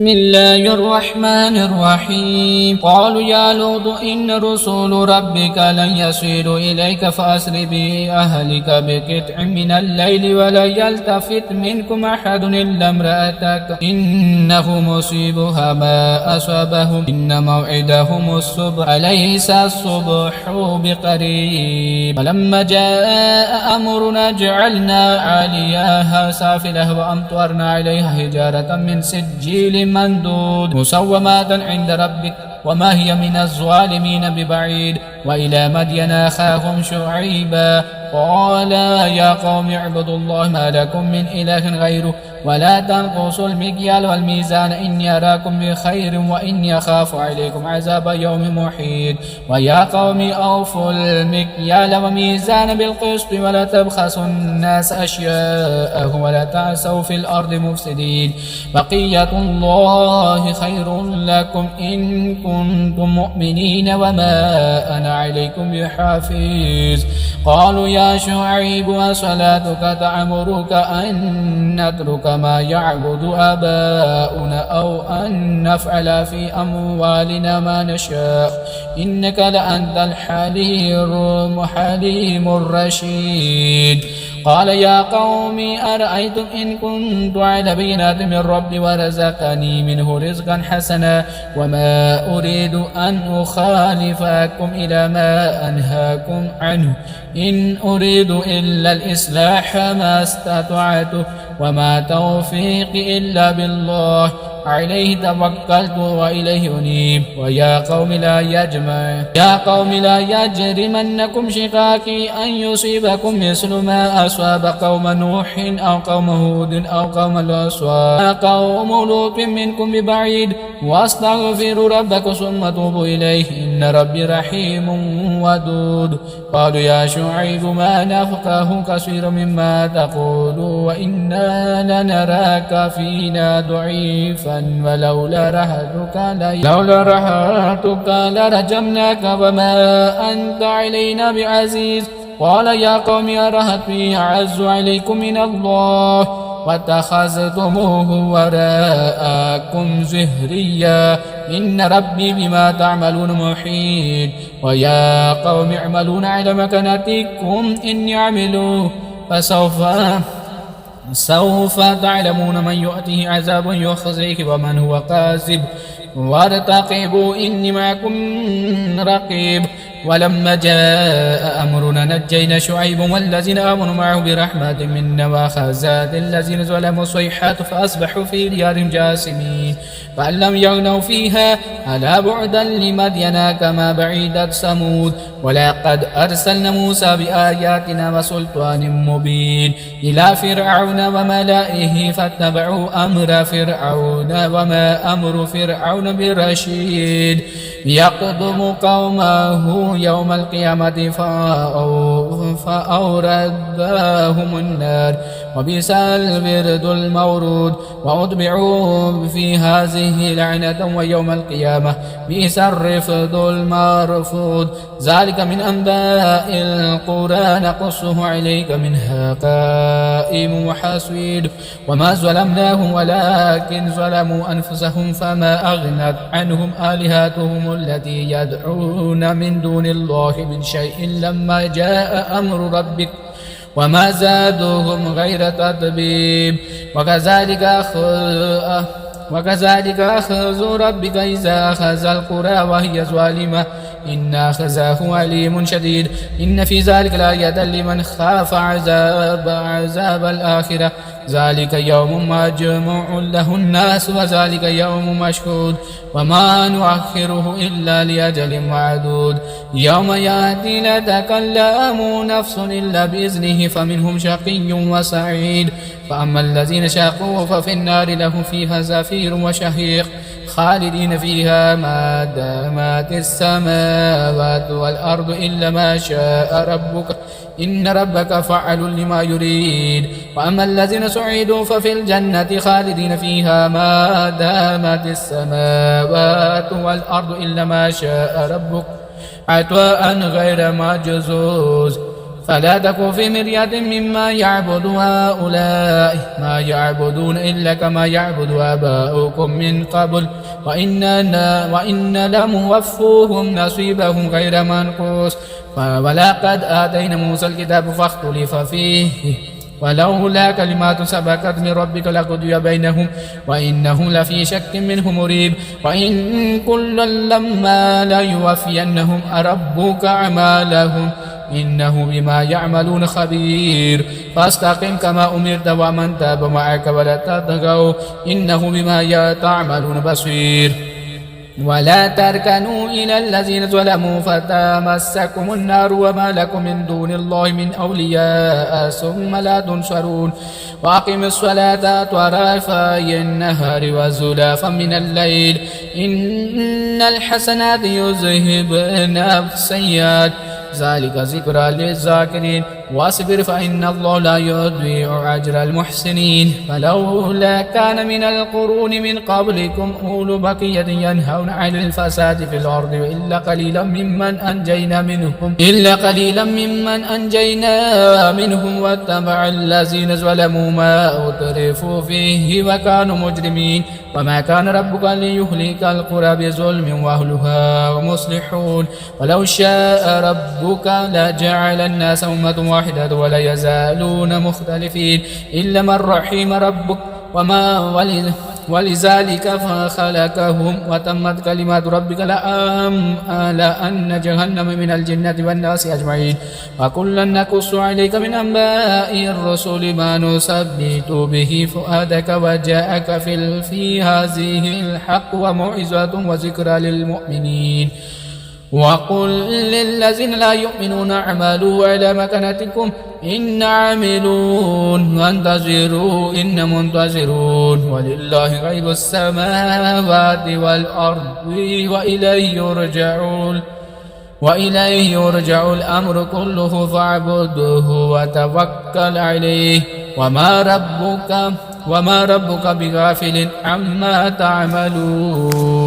بسم الله الرحمن الرحيم. قالوا يا لوط إن رسول ربك لن يصلوا إليك فأسر بأهلك بقطع من الليل ولا يلتفت منكم أحد إلا امرأتك إنه مصيبها ما أصابهم إن موعدهم الصبح أليس الصبح بقريب. فلما جاء أمرنا جعلنا عاليها سافلها وأمطرنا عليها حجارة من سجيل مندود مسومات عند ربك وما هي من الظالمين ببعيد. وإلى مدين أخاهم شعيبا قال يا قوم اعبدوا الله ما لكم من إله غيره ولا تنقصوا المكيال والميزان إني أراكم بخير وإني أخاف عليكم عذاب يوم محيط. ويا قوم أوفوا المكيال والميزان بالقسط ولا تبخسوا الناس أشياءهم ولا تعثوا في الأرض مفسدين. بقية الله خير لكم إن كنتم مؤمنين وما أنا عليكم بحافظ. قالوا يا شعيب وصلاتك تأمرك أن نترك ما يعبد آباؤنا أو أن نفعل في أموالنا ما نشاء إنك لأنت الحليم الرشيد. قال يا قوم أرأيتم إن كنت على بينات من ربي ورزقني منه رزقا حسنا وما أريد أن أخالفكم إلى ما أنهاكم عنه إن أريد إلا الإصلاح ما استطعت وما توفيقي إلا بالله عليه توكلت وإليه أنيب. ويا قوم لا يجرمنكم شقاقي أن يصيبكم مثل ما أصاب قوم نوح أو قوم هود أو قوم الأصوات قوم لوط منكم ببعيد واستغفروا ربكم ثم توبوا إليه إن ربي رحيم ودود. قالوا يا شعيب ما نفقه كثيرا مما تقول وإنا لنراك فينا ضعيفا ولولا رهتك لرجمناك وما أنت علينا بعزيز. قال يا قوم أرهطي أعز عليكم من الله واتخذتموه وراءكم زهريا إن ربي بما تعملون محيط. ويا قوم اعملون على مكانتكم إني عامل فسوف تعلمون من يؤتيه عذاب يخزيه ومن هو كاذب وارتقبوا إني معكم رقيب. ولما جاء أمرنا نجينا شعيب والذين آمنوا معه برحمة منا وأخذت الذين ظلموا الصيحات فأصبحوا في ديارهم جاثمين. فإن لم يغنوا فيها ألا بعدا لمدين كما بعيدت ثمود. ولقد أرسلنا موسى بآياتنا وسلطان مبين إلى فرعون وملئه فاتبعوا أمر فرعون وما أمر فرعون برشيد. يقدم قومه يوم القيامة فأوردهم النار وبئس الورد المورود وأتبعوا في هذه لعنة ويوم القيامة بئس الرفد المرفود. ذلك من أنباء القرى نقصه عليك منها قائم وحصيد. وما ظلمناهم ولكن ظلموا أنفسهم فما أغنت عنهم آلهتهم التي يدعون من دون الله من شيء لما جاء أمر ربك وما زادوهم غير تتبيب. وكذلك أخذ ربك إذا أخذ القرى وهي ظالمة إن أخذه عليم شديد. إن في ذلك لآية لمن خاف عذاب الآخرة ذلك يوم مجموع له الناس وذلك يوم مشهود وما نؤخره إلا لأجل معدود. يوم يأتي لا تكلم نفس إلا بإذنه فمنهم شقي وسعيد. فأما الذين شقوا ففي النار لهم فيها زفير وشهيق خالدين فيها ما دامت السماوات والأرض إلا ما شاء ربك إن ربك فعل لما يريد. وأما الذين سعدوا ففي الجنة خالدين فيها ما دامت السماوات والأرض إلا ما شاء ربك عطاء غير مجزوز. فلا تك في مرية مما يعبد هؤلاء ما يعبدون إلا كما يعبد آباؤكم من قبل وإن لموفوهم نصيبهم غير منقوص ولقد آتينا موسى الكتاب فاختلف فيه ولولا كلمات سبقت من ربك لقضي بينهم وإنهم لفي شك منه مريب وإن كلا لما ليوفينهم ربك أعمالهم إنه بما يعملون خبير فاستقم كما أمرت ومن تاب معك ولا تطغوا إنه بما تعملون بصير ولا تركنوا إلى الذين ظلموا فتمسكم النار وما لكم من دون الله من أولياء ثم لا تنصرون وأقم الصلاة طرفي النهار وزلافا من الليل إن الحسنات يذهبن السيئات ذلك ذكرى للذاكرين واصبر فإن الله لا يضيع أجر المحسنين فلولا كان من القرون من قبلكم أولو بقية ينهون عن الفساد في الأرض إلا قليلا ممن أنجينا منهم واتبع الذين ظلموا ما أترفوا فيه وكانوا مجرمين وما كان ربك ليهلك القرى بظلم وأهلها مصلحون ولو شاء ربك لجعل الناس أمة واحدة ولا يزالون مختلفين إلا من رحم ربك ولذلك فخلقهم وتمت كلمات ربك لأن جهنم من الجنة والناس أجمعين وكلا نقص عليك من أنباء الرسل ما نثبت به فؤادك وجاءك في هذه الحق وموعظة وذكرى للمؤمنين وقل للذين لا يؤمنون اعملوا على مكانتكم إن عاملون وانتظروا إن منتظرون ولله غيب السماوات والأرض وإليه يرجع الأمر كله فاعبده وتوكل عليه وما ربك بغافل عما تعملون